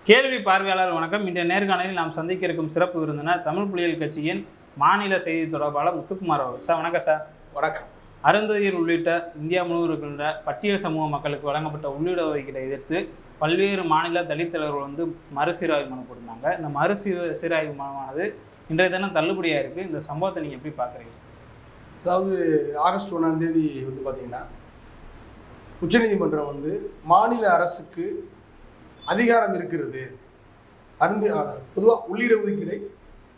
கேள்வி பார்வையாளர் வணக்கம். இன்றைய நேர்காணலில் நாம் சந்திக்க இருக்கும் சிறப்பு விருந்தினர் தமிழ் புலிகள் கட்சியின் மாநில செய்தி தொடர்பாளர் முத்துக்குமார் அவர். சார் வணக்கம். சார் வணக்கம். அருந்ததியர் உள்ளிட்ட இந்தியா முழுவதும் இருக்கின்ற பட்டியல் சமூக மக்களுக்கு வழங்கப்பட்ட உள்ளிட ஒதுக்கீட்டை எதிர்த்து பல்வேறு மாநில தலித் தலைவர்கள் மறுசீராய்வு மனு போட்டிருந்தாங்க. இந்த மறுசீராய்வு மனுவானது இன்றைய தினம் தள்ளுபடியாக இருக்குது. இந்த சம்பவத்தை நீங்கள் எப்படி பார்க்குறீங்க? அதாவது ஆகஸ்ட் 1ஆம் தேதி பார்த்தீங்கன்னா உச்சநீதிமன்றம் மாநில அரசுக்கு அதிகாரம் இருக்கிறது, பொதுவாக உள்ளிட ஒதுக்கீடை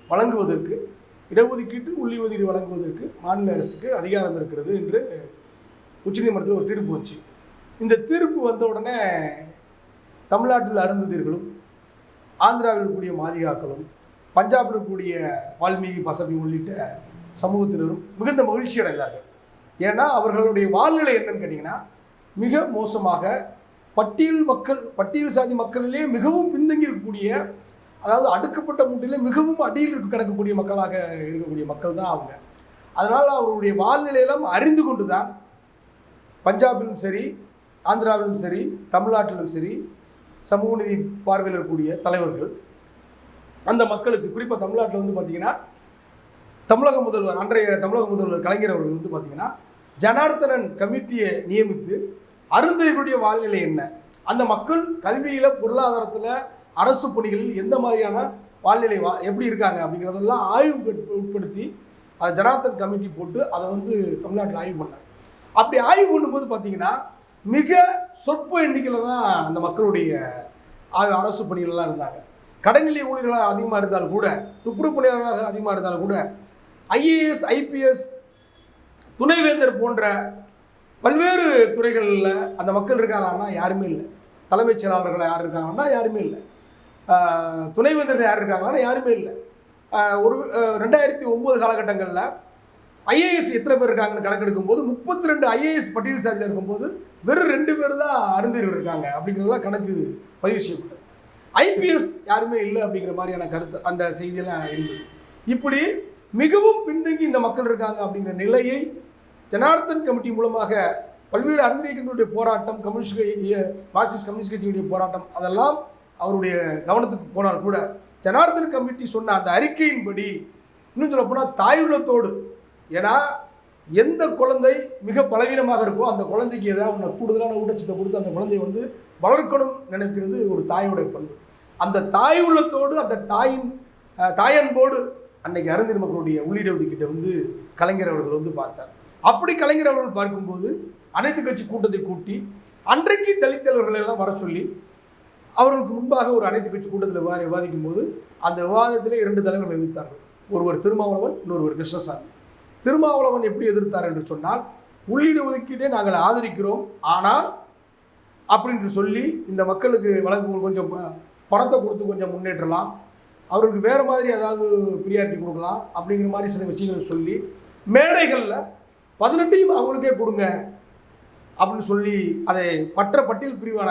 வழங்குவதற்கு, இடஒதுக்கீட்டு உள்ளிடஒதுக்கீடு வழங்குவதற்கு மாநில அரசுக்கு அதிகாரம் இருக்கிறது என்று உச்சநீதிமன்றத்தில் ஒரு தீர்ப்பு வந்துச்சு. இந்த தீர்ப்பு வந்த உடனே தமிழ்நாட்டில் அருந்ததியர்களும், ஆந்திராவில் இருக்கக்கூடிய மாதிகாக்களும், பஞ்சாபில் இருக்கக்கூடிய வால்மீகி பசபி உள்ளிட்ட சமூகத்தினரும் மிகுந்த மகிழ்ச்சி அடைந்தார்கள். ஏன்னா அவர்களுடைய வாழ்நிலை என்னன்னு கேட்டிங்கன்னா மிக மோசமாக பட்டியல் சாதி மக்களிலே மிகவும் பின்தங்கி இருக்கக்கூடிய, அதாவது அடுக்கப்பட்ட மூட்டிலே மிகவும் அடியில் கிடக்கக்கூடிய மக்களாக இருக்கக்கூடிய மக்கள் தான் அவங்க. அதனால் அவருடைய வாழ்நிலையெல்லாம் அறிந்து கொண்டு தான் பஞ்சாபிலும் சரி, ஆந்திராவிலும் சரி, தமிழ்நாட்டிலும் சரி சமூக நீதி பார்வையில் இருக்கக்கூடிய தலைவர்கள் அந்த மக்களுக்கு, குறிப்பாக தமிழ்நாட்டில் பார்த்திங்கன்னா அன்றைய தமிழக முதல்வர் கலைஞர் அவர்கள் பார்த்திங்கன்னா ஜனார்த்தனன் கமிட்டியை நியமித்து அருந்ததியர்களுடைய வாழ்நிலை என்ன, அந்த மக்கள் கல்வியில், பொருளாதாரத்தில், அரசு பணிகளில் எந்த மாதிரியான வாழ்நிலை எப்படி இருக்காங்க அப்படிங்கிறதெல்லாம் ஆய்வுக்கு உட்படுத்தி அதை ஜனார்த்தன் கமிட்டி போட்டு அதை தமிழ்நாட்டில் ஆய்வு பண்ணார். அப்படி ஆய்வு பண்ணும்போது பார்த்திங்கன்னா மிக சொற்ப எண்ணிக்கையில் தான் அந்த மக்களுடைய அரசு பணிகளெலாம் இருந்தாங்க. கடைநிலை ஊழியர்களாக அதிகமாக இருந்தாலும் கூட, துப்புரவு பணியாளர்களாக அதிகமாக இருந்தாலும் கூட, ஐஏஎஸ், ஐபிஎஸ், துணைவேந்தர் போன்ற பல்வேறு துறைகளில் அந்த மக்கள் இருக்காங்கன்னா யாருமே இல்லை. தலைமைச் செயலாளர்கள் யார் இருக்காங்கன்னா யாருமே இல்லை. துணைவேந்தர்கள் யார் இருக்காங்கன்னா யாருமே இல்லை. ஒரு 2009 காலகட்டங்களில் ஐஏஎஸ் எத்தனை பேர் இருக்காங்கன்னு கணக்கெடுக்கும் போது 32 ஐஏஎஸ் பட்டியல் சாதியில் இருக்கும்போது வெறும் 2 பேர் தான் அருந்ததியர்கள் இருக்காங்க அப்படிங்கிறதெல்லாம் கணக்கு பதிவு செய்யப்பட்டது. ஐபிஎஸ் யாருமே இல்லை அப்படிங்கிற மாதிரியான கருத்து அந்த செய்தியெல்லாம் இருந்தது. இப்படி மிகவும் பின்தங்கி இந்த மக்கள் இருக்காங்க அப்படிங்கிற நிலையை ஜனார்த்தன் கமிட்டி மூலமாக பல்வேறு அருந்ததியர்களுடைய போராட்டம், மார்க்சிஸ்ட் கம்யூனிஸ்ட் கட்சியுடைய போராட்டம் அதெல்லாம் அவருடைய கவனத்துக்கு போனால் கூட ஜனார்த்தன் கமிட்டி சொன்ன அந்த அறிக்கையின்படி, இன்னும் சொல்லப்போனால் தாயுள்ளத்தோடு, ஏன்னா எந்த குழந்தை மிக பலவீனமாக இருக்கோ அந்த குழந்தைக்கு ஏதாவது கூடுதலான ஊட்டச்சத்தை கொடுத்து அந்த குழந்தையை வளர்க்கணும் நினைக்கிறது ஒரு தாயோடைய பண்பு. அந்த தாய் உள்ளத்தோடு, அந்த தாயன்போடு அன்னைக்கு அருந்ததியர் மக்களுடைய உள்ளிட ஒதுக்கீட்டை கலைஞர் அவர்கள் பார்த்தார். அப்படி கலைஞர் அவர்கள் பார்க்கும்போது அனைத்து கட்சி கூட்டத்தை கூட்டி அன்றைக்கு தலித் தலைவர்கள் எல்லாம் வர சொல்லி அவர்களுக்கு முன்பாக ஒரு அனைத்து கட்சி கூட்டத்தில் விவாதிக்கும் போது அந்த விவாதத்திலே 2 தலைவர்கள் எதிர்த்தார்கள். ஒருவர் திருமாவளவன், இன்னொருவர் கிருஷ்ணசாமி. திருமாவளவன் எப்படி எதிர்த்தார் என்று சொன்னால், உள்ளிட ஒதுக்கீட்டை நாங்கள் ஆதரிக்கிறோம், ஆனால் அப்படின்ட்டு சொல்லி இந்த மக்களுக்கு வழங்கும் கொஞ்சம் பணத்தை கொடுத்து கொஞ்சம் முன்னேற்றலாம், அவர்களுக்கு வேறு மாதிரி ஏதாவது ப்ரியாரிட்டி கொடுக்கலாம் அப்படிங்கிற மாதிரி சில விஷயங்களை சொல்லி மேடைகளில் 18 அவங்களுக்கே கொடுங்க அப்படின்னு சொல்லி அதை மற்ற பட்டியல் பிரிவான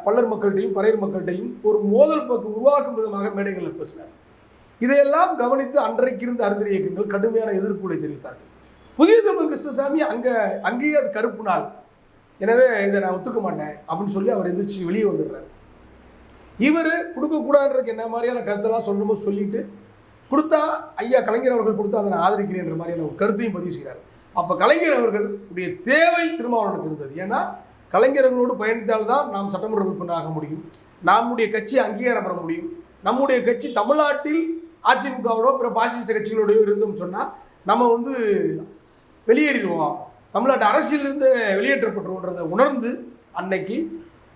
பல்லர் மக்கள்கிட்டையும் பறையர் மக்கள்கிட்டையும் ஒரு மோதல் போக்கு உருவாக்கும் விதமாக மேடைகளில் பேசினார். இதையெல்லாம் கவனித்து அன்றைக்கு இருந்த அருந்ததியர் இயக்கங்கள் கடுமையான எதிர்ப்புகளை தெரிவித்தார்கள். புதிய தமிழ் கிருஷ்ணசாமி அங்கேயே அது கருப்பு நாள், எனவே இதை நான் ஒத்துக்க மாட்டேன் அப்படின்னு சொல்லி அவர் எந்திரிச்சு வெளியே வந்துடுறாரு. இவர் கொடுக்கக்கூடாதுன்றதுக்கு என்ன மாதிரியான கருத்தெல்லாம் சொல்லணுமோ சொல்லிட்டு கொடுத்தா ஐயா கலைஞர் அவர்கள் கொடுத்தா அதை நான் ஆதரிக்கிறேன்ற மாதிரியான ஒரு கருத்தையும் பதிவு செய்கிறார். அப்போ கலைஞர் அவர்களுடைய தேவை திருமாவளவனுக்கு இருந்தது. ஏன்னா கலைஞர்களோடு பயணித்தால்தான் நாம் சட்டமன்ற உறுப்பினர் ஆக முடியும், நம்முடைய கட்சி அங்கீகாரம் பெற முடியும். நம்முடைய கட்சி தமிழ்நாட்டில் அதிமுகவோட பிற பாசிஸ்ட கட்சிகளோடய இருந்தோம்னு சொன்னால் நம்ம வெளியேறிடுவோம், தமிழ்நாட்டு அரசியலிருந்து வெளியேற்றப்பட்டுருவோன்றதை உணர்ந்து அன்னைக்கு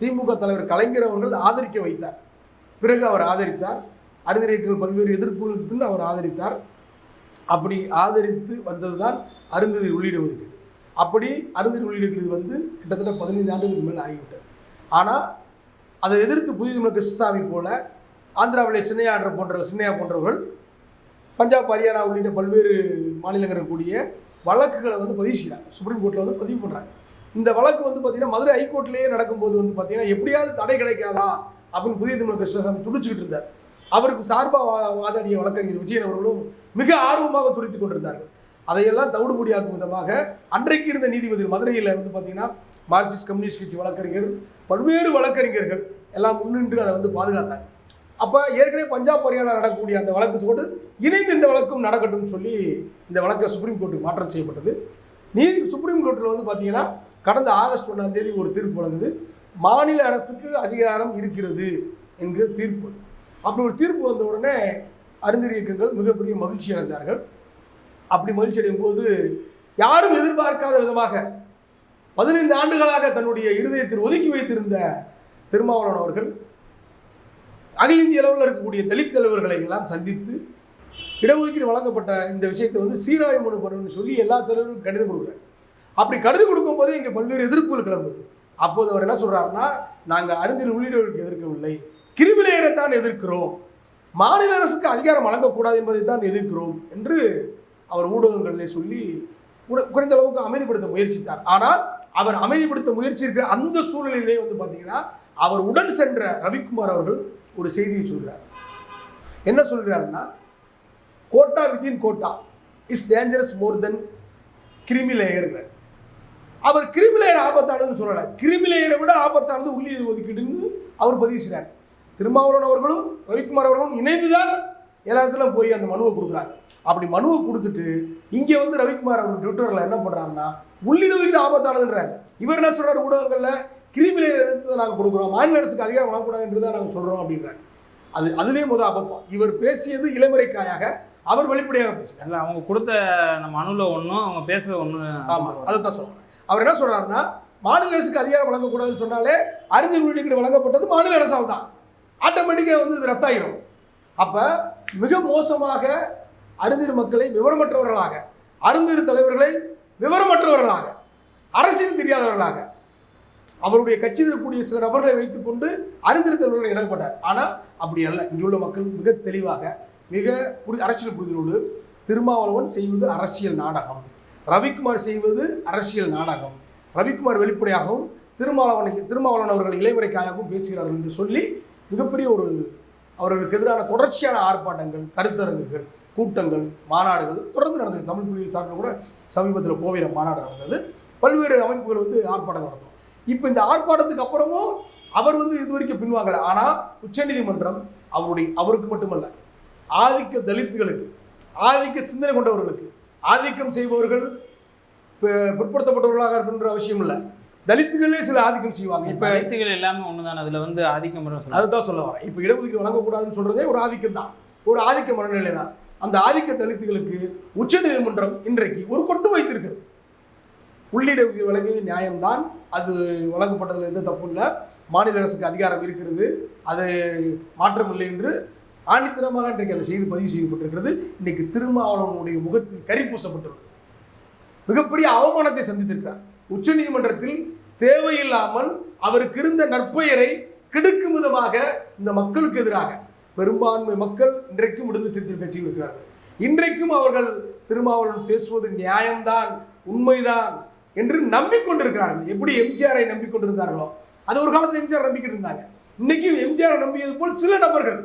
திமுக தலைவர் கலைஞர் அவர்கள் ஆதரிக்க வைத்தார். பிறகு அவர் ஆதரித்தார். அருந்ததியர்கள் பல்வேறு எதிர்ப்புகளுக்கு பின் அவர் ஆதரித்தார். அப்படி ஆதரித்து வந்தது தான் அருந்ததியர் உள்ளிட ஒதுக்கீடு. அப்படி அருந்ததியர் உள்ளிட கிட்டத்தட்ட 15 ஆண்டுகளுக்கு மேலே ஆகிவிட்டார். ஆனால் அதை எதிர்த்து புதிய தமிழர் கிருஷ்ணசாமி போல, ஆந்திராவிலே சின்னையா போன்றவர்கள், பஞ்சாப், ஹரியானா உள்ளிட்ட பல்வேறு மாநிலங்கள் இருக்கக்கூடிய வழக்குகளை பதிவு செய்கிறாங்க. சுப்ரீம் கோர்ட்டில் பதிவு பண்ணுறாங்க. இந்த வழக்கு பார்த்திங்கன்னா மதுரை ஹைகோர்ட்லேயே நடக்கும்போது பார்த்திங்கன்னா எப்படியாவது தடை கிடைக்காதா அப்படின்னு புதிய தமிழர் கிருஷ்ணசாமி துடிச்சுக்கிட்டு இருந்தார். அவருக்கு சார்பாக வாதாடிய வழக்கறிஞர் விஜயன் அவர்களும் மிக ஆர்வமாக துடித்து கொண்டிருந்தார்கள். அதையெல்லாம் தவிடுபடியாக்கும் விதமாக அன்றைக்கு இருந்த நீதிபதி மதுரையில் பார்த்திங்கன்னா மார்க்சிஸ்ட் கம்யூனிஸ்ட் கட்சி வழக்கறிஞர், பல்வேறு வழக்கறிஞர்கள் எல்லாம் முன்னின்று அதை வந்து பாதுகாத்தாங்க. அப்போ ஏற்கனவே பஞ்சாப் ஹரியானா நடக்கக்கூடிய அந்த வழக்கு இணைந்து இந்த வழக்கும் நடக்கட்டும் சொல்லி இந்த வழக்கை சுப்ரீம் கோர்ட்டுக்கு மாற்றம் செய்யப்பட்டது. சுப்ரீம் கோர்ட்டில் வந்து பார்த்தீங்கன்னா கடந்த ஆகஸ்ட் 1ஆம் தேதி ஒரு தீர்ப்பு வழங்குது. மாநில அரசுக்கு அதிகாரம் இருக்கிறது என்கிற தீர்ப்பு. அப்படி ஒரு தீர்ப்பு வந்த உடனே அறிஞர் இயக்கங்கள் மிகப்பெரிய மகிழ்ச்சி அடைந்தார்கள். அப்படி மகிழ்ச்சி அடையும் போது யாரும் எதிர்பார்க்காத விதமாக 15 ஆண்டுகளாக தன்னுடைய இருதயத்தில் ஒதுக்கி வைத்திருந்த திருமாவளவன் அவர்கள் அகில இந்திய அளவில் இருக்கக்கூடிய தலித் தலைவர்களை எல்லாம் சந்தித்து இடஒதுக்கீடு வழங்கப்பட்ட இந்த விஷயத்தை வந்து சீராய்வு மனு பண்ணணும்னு சொல்லி எல்லா தலைவரும் கடிதம் கொடுக்குறாரு. அப்படி கடிதம் கொடுக்கும்போது இங்கே பல்வேறு எதிர்ப்புகள் கிளம்புது. அப்போது அவர் என்ன சொல்கிறாருன்னா, நாங்கள் அறிஞர் உள்ளிட்டவர்களுக்கு எதிர்க்கவில்லை, கிரிமிலேயரைத்தான் எதிர்க்கிறோம், மாநில அரசுக்கு அதிகாரம் வழங்கக்கூடாது என்பதை தான் எதிர்க்கிறோம் என்று அவர் ஊடகங்களிலே சொல்லி குறைந்த அளவுக்கு அமைதிப்படுத்த முயற்சித்தார். ஆனால் அவர் அமைதிப்படுத்த முயற்சிக்கிற அந்த சூழலிலே வந்து பார்த்தீங்கன்னா அவர் உடன் சென்ற ரவிக்குமார் அவர்கள் ஒரு செய்தியை சொல்கிறார். என்ன சொல்கிறாருன்னா, quota within quota is dangerous more then creamy layer. அவர் கிரிமிலேயர் ஆபத்தானதுன்னு சொல்லலை, கிரிமிலேயரை விட ஆபத்தானது உள்ளீடு ஒதுக்கீடுன்னு அவர் பதிவு செய்கிறார். திருமாவளவன் அவர்களும் ரவிக்குமார் அவர்களும் இணைந்துதான் எல்லா இடத்துலையும் போய் அந்த மனுவை கொடுக்குறாங்க. அப்படி மனுவை கொடுத்துட்டு இங்கே வந்து ரவிக்குமார் அவர் ட்விட்டரில் என்ன பண்ணுறாருன்னா, உள்ளீடு ஒதுக்கீடு ஆபத்தானதுன்றார். இவர் என்ன சொல்கிறார் ஊடகங்களில், கிரிமிலேயர் எதிர்த்து தான் நாங்கள் கொடுக்குறோம், மாநில அரசுக்கு அதிகாரம் வழங்கக்கூடாது என்று தான் நாங்கள் சொல்கிறோம் அப்படின்றார். அதுவே முதல் அபத்தம். இவர் பேசியது இளமுறைக்காயாக, அவர் வெளிப்படையாக பேசுகிறார். இல்லை, அவங்க கொடுத்த அந்த மனுவில் ஒன்றும் அவங்க பேசுகிற ஒன்று. ஆமாம், அதை தான் சொல்கிறேன். அவர் என்ன சொல்கிறாருன்னா, மாநில அரசுக்கு அதிகாரம் வழங்கக்கூடாதுன்னு சொன்னாலே அறிஞர் உள்ளீடு வழங்கப்பட்டது மாநில அரசால் தான், ஆட்டோமேட்டிக்காக வந்து இது ரத்தாயிரும். அப்போ மிக மோசமாக அறிஞர் மக்களை விவரமற்றவர்களாக, அறிஞர் தலைவர்களை விவரமற்றவர்களாக, அரசியல் தெரியாதவர்களாக, அவருடைய கட்சியில் இருக்கக்கூடிய சில நபர்களை வைத்துக்கொண்டு அறிஞர் தலைவர்களை இணக்கப்பட்டார். ஆனால் அப்படி அல்ல. இங்குள்ள மக்கள் மிக தெளிவாக, மிக அரசியல் புரிதலோடு திருமாவளவன் செய்வது அரசியல் நாடகம், ரவிக்குமார் செய்வது அரசியல் நாடகம், ரவிக்குமார் வெளிப்படையாகவும் திருமாவளவன் அவர்கள் இளைமுறைக்காகவும் பேசுகிறார்கள் என்று சொல்லி மிகப்பெரிய ஒரு அவர்களுக்கு எதிரான தொடர்ச்சியான ஆர்ப்பாட்டங்கள், கருத்தரங்குகள், கூட்டங்கள், மாநாடுகள் தொடர்ந்து நடந்தது. தமிழ் புலிகள் சார்பில் கூட சமீபத்தில் கோவையில் மாநாடு நடந்தது. பல்வேறு அமைப்புகள் வந்து ஆர்ப்பாட்டம் நடத்தும். இப்போ இந்த ஆர்ப்பாட்டத்துக்கு அப்புறமும் அவர் வந்து இது வரைக்கும் பின்வாங்கலை. ஆனால் உச்சநீதிமன்றம் அவருக்கு மட்டுமல்ல, ஆதிக்க தலித்துகளுக்கு, ஆதிக்க சிந்தனை கொண்டவர்களுக்கு, ஆதிக்கம் செய்பவர்கள் பிற்படுத்தப்பட்டவர்களாக இருக்கின்ற அவசியம் இல்லை, தலித்துகளே சில ஆதிக்கம் செய்வாங்க. இப்போ தலித்துகள் எல்லாமே ஒன்று தான், அதில் வந்து ஆதிக்கம் அதுதான் சொல்ல வரேன். இப்போ இடஒதுக்கீடு வழங்கக்கூடாதுன்னு சொல்கிறதே ஒரு ஆதிக்கம் தான், ஒரு ஆதிக்க மனநிலை தான். அந்த ஆதிக்க தலித்துகளுக்கு உச்சநீதிமன்றம் இன்றைக்கு ஒரு கொட்டு வைத்திருக்கிறது. உள்ளீடு வழங்கியது நியாயம்தான், அது வழங்கப்பட்டதில் எந்த தப்பு இல்லை, மாநில அரசுக்கு அதிகாரம் இருக்கிறது, அது மாற்றமில்லை என்று ஆணித்தரமாக இன்றைக்கு அந்த செய்தி பதிவு செய்யப்பட்டிருக்கிறது. இன்றைக்கு திருமாவளவனுடைய முகத்தில் கரி பூசப்பட்டுள்ளது. மிகப்பெரிய அவமானத்தை சந்தித்திருக்கிறார். உச்சநீதிமன்றத்தில் தேவையில்லாமல் அவருக்கு இருந்த நற்பெயரை கெடுக்கும் விதமாக இந்த மக்களுக்கு எதிராக பெரும்பான்மை மக்கள் இன்றைக்கும் விடுதலை சிறுத்தைகள் கட்சியில் இருக்கிறார்கள். இன்றைக்கும் அவர்கள் திருமாவளவன் பேசுவது நியாயம்தான், உண்மைதான் என்று நம்பிக்கொண்டிருக்கிறார்கள். எப்படி எம்ஜிஆரை நம்பிக்கொண்டிருந்தார்களோ, அது ஒரு காலத்தில் எம்ஜிஆர் நம்பிக்கிட்டு இருந்தாங்க. இன்றைக்கும் எம்ஜிஆரை நம்பியது போல் சில நபர்கள்,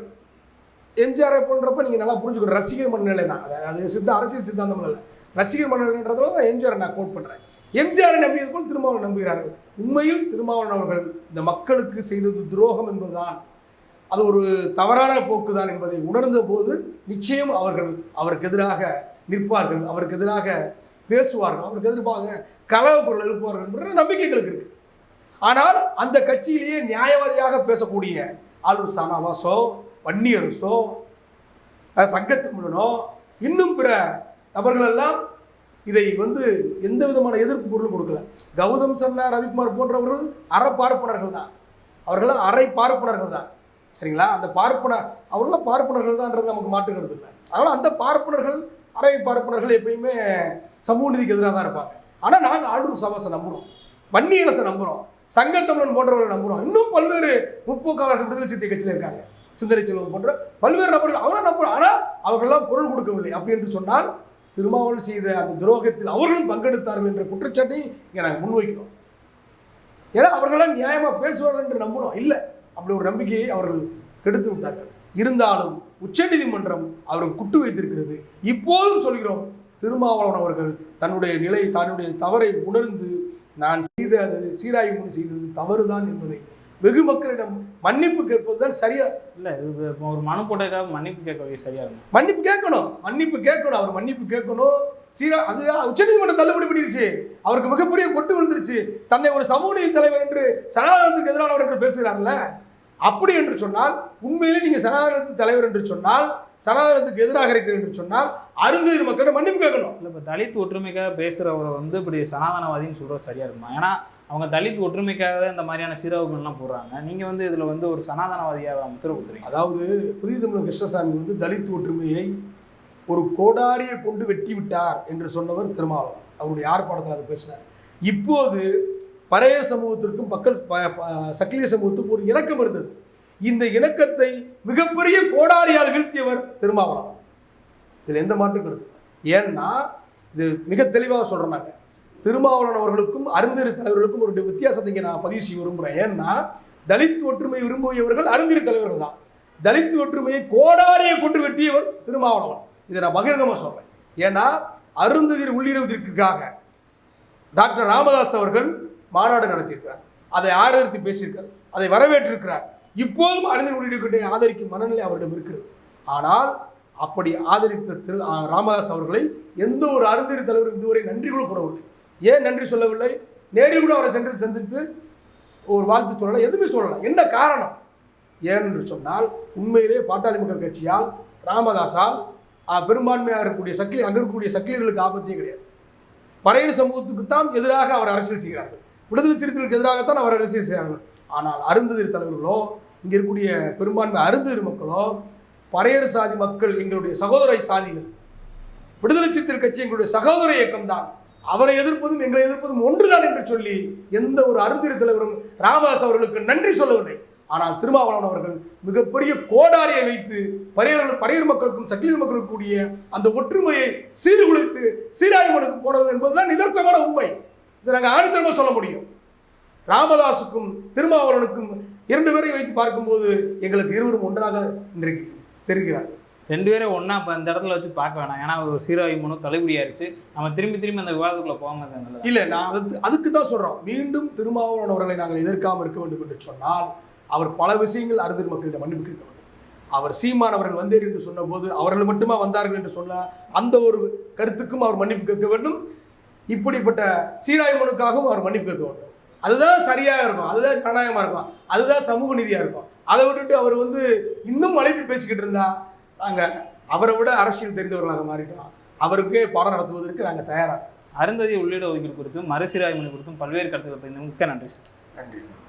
எம்ஜிஆரை போன்றப்ப நீங்கள் நல்லா புரிஞ்சுக்கணும், ரசிகர் மனநிலை தான். அது அரசியல் சித்தாந்தம் இல்லை, ரசிகர் மனநிலைன்றதுல தான் எம்ஜிஆரை நான் கோட் பண்ணுறேன். எம்ஜிஆரை நம்பியது போல் திருமாவளவன் நம்புகிறார்கள். உண்மையில் திருமாவளவன் அவர்கள் இந்த மக்களுக்கு செய்தது துரோகம் என்பதுதான், அது ஒரு தவறான போக்கு தான் என்பதை உணர்ந்த போது நிச்சயம் அவருக்கு எதிராக நிற்பார்கள், அவருக்கு எதிராக பேசுவார்கள், அவருக்கு எதிர்ப்பாக கலவ பொருள் எழுப்புவார்கள் என்ற நம்பிக்கைகளுக்கு இருக்கு. ஆனால் அந்த கட்சியிலேயே நியாயவாதியாக பேசக்கூடிய ஆளுநர் சானாவாசோ, வன்னியரசோ, சங்கத்தமிழனோ, இன்னும் பிற நபர்களெல்லாம் இதை வந்து எந்த விதமான எதிர்ப்பு பொருளும் கொடுக்கல. கௌதம் சன்னா, ரவிக்குமார் போன்றவர்கள் அரை பார்ப்பனர்கள் தான், அவர்களாம் அரை பார்ப்பனர்கள் தான். சரிங்களா? அந்த அவர்களாம் பார்ப்பனர்கள் தான்ன்றது நமக்கு மாற்றுக்கிறது இல்லை. அதனால் அந்த பார்ப்பனர்கள், அரை பார்ப்பனர்கள் எப்பயுமே சமூக நீதிக்கு எதிராக தான் இருப்பாங்க. ஆனால் நாங்கள் ஆளுநர் சபாசை நம்புகிறோம், வன்னியரசை நம்புகிறோம், சங்கத்தமிழன் போன்றவர்களை நம்புகிறோம், இன்னும் பல்வேறு முற்போக்காளர்கள் விடுதலை சிறுத்தை கட்சியில் இருக்காங்க, சிந்தனை செல்வம் போன்ற பல்வேறு நபர்கள் அவரை நம்புகிறோம். ஆனால் அவர்களெல்லாம் பொருள் கொடுக்கவில்லை. அப்படி என்று சொன்னால் திருமாவளவன் செய்த அந்த துரோகத்தில் அவர்களும் பங்கெடுத்தார்கள் என்ற குற்றச்சாட்டை இங்கே நாங்கள் முன்வைக்கிறோம். ஏன்னா அவர்களெல்லாம் நியாயமாக பேசுவார்கள் என்று நம்பணும் இல்லை, அப்படி ஒரு நம்பிக்கையை அவர்கள் கெடுத்து விட்டார்கள். இருந்தாலும் உச்சநீதிமன்றம் அவர்கள் குட்டு வைத்திருக்கிறது. இப்போதும் சொல்கிறோம், திருமாவளவன் அவர்கள் தன்னுடைய தவறை உணர்ந்து நான் செய்த அது சீராய்வு மனு செய்தது தவறுதான் என்பதை வெகு மக்களிடம் மன்னிப்பு கேட்பது தான் சரியா. இல்லை இது இப்போ ஒரு மனு போட்டதுக்காக மன்னிப்பு கேட்க சரியா இருக்கும். மன்னிப்பு கேட்கணும் அவர் மன்னிப்பு கேட்கணும். அது உச்சநீதிமன்றம் தள்ளுபடி பண்ணிருச்சு. அவருக்கு மிகப்பெரிய கொட்டு விழுந்துருச்சு. தன்னை ஒரு சமூக நீதி தலைவர் என்று சனாதனத்துக்கு எதிரானவர் என்று பேசுகிறார்ல. அப்படி என்று சொன்னால் உண்மையிலே நீங்க சனாதனத்து தலைவர் என்று சொன்னால், சனாதனத்துக்கு எதிராக இருக்கிற என்று சொன்னால் அருந்ததி மக்களிடம் மன்னிப்பு கேட்கணும். இல்லை இப்போ தலித் ஒற்றுமைக்காக பேசுகிறவரை வந்து இப்படி சனாதனவாதின்னு சொல்கிறது சரியா இருக்குமா? ஏன்னா அவங்க தலித் ஒற்றுமைக்காக இந்த மாதிரியான சீரவுகள்லாம் போடுறாங்க. நீங்கள் வந்து இதில் வந்து ஒரு சனாதனவாதியாக முத்திர கொடுத்துறீங்க. அதாவது புதிய தமிழர் கிருஷ்ணசாமி வந்து தலித் ஒற்றுமையை ஒரு கோடாரியை கொண்டு வெட்டி விட்டார் என்று சொன்னவர் திருமாவளவன். அவருடைய ஆர்ப்பாட்டத்தில் அதை பேசினார். இப்போது பறையர் சமூகத்திற்கும் சக்கிலிய சமூகத்துக்கும் ஒரு இணக்கம் இருந்தது. இந்த இணக்கத்தை மிகப்பெரிய கோடாரியால் வீழ்த்தியவர் திருமாவளவன். இதில் எந்த மாற்றம் கருத்து. ஏன்னா இது மிக தெளிவாக சொல்கிறாங்க. திருமாவளவன் அவர்களுக்கும் அருந்ததி தலைவர்களுக்கும் ஒரு வித்தியாசத்தை இங்கே நான் பதிவு செய்ய விரும்புகிறேன். ஏன்னா தலித் ஒற்றுமை விரும்பியவர்கள் அருந்ததி தலைவர்கள் தான். தலித் ஒற்றுமையை கோடாரியை கொண்டு வெட்டியவர் திருமாவளவன். இதை நான் பகிரங்கமாக சொல்கிறேன். ஏன்னா அருந்ததி உள்ளிடுவதற்காக டாக்டர் ராமதாஸ் அவர்கள் மாநாடு நடத்தியிருக்கிறார். அதை ஆதரித்து பேசியிருக்கார். அதை வரவேற்றிருக்கிறார். இப்போதும் அருந்ததி உள்ளிடுவதை ஆதரிக்கும் மனநிலை அவரிடம் இருக்கிறது. ஆனால் அப்படி ஆதரித்த ராமதாஸ் அவர்களை எந்த ஒரு அருந்ததி தலைவரும் இதுவரை நன்றி கூட கூறவில்லை. ஏன் நன்றி சொல்லவில்லை? நேரில் கூட அவரை சென்று சந்தித்து ஒரு வாழ்த்து சொல்லலை, எதுவுமே சொல்லலை. என்ன காரணம்? ஏனென்று சொன்னால் உண்மையிலே பாட்டாளி மக்கள் கட்சியால் ராமதாஸால் பெரும்பான்மையாக இருக்கக்கூடிய அங்கே இருக்கக்கூடிய சக்கிலியர்களுக்கு ஆபத்தே கிடையாது. பறையர் சமூகத்துக்குத்தான் எதிராக அவர் அரசியல் செய்கிறார்கள். விடுதலை சிறுத்தைகளுக்கு எதிராகத்தான் அவர் அரசியல் செய்கிறார்கள். ஆனால் அருந்ததி தலைவர்களோ இங்கே இருக்கக்கூடிய பெரும்பான்மை அருந்ததி மக்களோ பறையர் சாதி மக்கள் எங்களுடைய சகோதர சாதிகள், விடுதலை சிறுத்தைகள் கட்சி எங்களுடைய சகோதர இயக்கம் தான், அவரை எதிர்ப்பதும் எங்களை எதிர்ப்பதும் ஒன்றுதான் என்று சொல்லி எந்த ஒரு அருந்ததி தலைவரும் ராமதாஸ் அவர்களுக்கு நன்றி சொல்லவில்லை. ஆனால் திருமாவளவன் அவர்கள் மிகப்பெரிய கோடாரியை வைத்து பறையர் மக்களுக்கும் சக்கிலியர் மக்களுக்கும் கூடிய அந்த ஒற்றுமையை சீர்குலைத்து சீராய்வனுக்கு போனது என்பதுதான் நிதர்சனமான உண்மை. இதை நாங்கள் ஆணித்தரமாக சொல்ல முடியும். ராமதாஸுக்கும் திருமாவளவனுக்கும் 2 பேரை வைத்து பார்க்கும்போது எங்களுக்கு இருவரும் ஒன்றாக இன்றைக்கு தெரிகிறார். 2 பேரும் ஒன்றா இப்போ இந்த இடத்துல வச்சு பார்க்க வேணாம். ஏன்னா ஒரு சீராய்வு மனு தள்ளுபடியாயிருச்சு. நம்ம திரும்பி அந்த விவாதத்துக்குள்ளே போகாமல் இல்லை. நான் அதுக்கு தான் சொல்கிறோம். மீண்டும் திருமாவளவன் அவர்களை நாங்கள் எதிர்க்காமல் இருக்க வேண்டும் என்று சொன்னால் அவர் பல விஷயங்கள் அருந்ததி மக்களிடம் மன்னிப்பு கேட்க வேண்டும். அவர் சீமான் அவர்கள் வந்தேர் என்று சொன்னபோது அவர்கள் மட்டுமா வந்தார்கள் என்று சொன்ன அந்த ஒரு கருத்துக்கும் அவர் மன்னிப்பு கேட்க வேண்டும். இப்படிப்பட்ட சீராய்வு மனுக்காகவும் அவர் மன்னிப்பு கேட்க வேண்டும். அதுதான் சரியாக இருக்கும், அதுதான் ஜனநாயகமாக இருக்கும், அதுதான் சமூக நீதியாக இருக்கும். அதை விட்டுட்டு அவர் வந்து இன்னும் அழைப்பு பேசிக்கிட்டு இருந்தா நாங்கள் அவரை விட அரசியல் தெரிந்தவர்களாக மாறிட்டோம். அவருக்கே பாடம் நடத்துவதற்கு நாங்கள் தயாராக. அருந்ததி உள்ளிட ஒதுக்கீடு குறித்தும் மறுசீராய்வு மனு குறித்தும் பல்வேறு கருத்துக்கள் மிக்க நன்றி சார். நன்றி.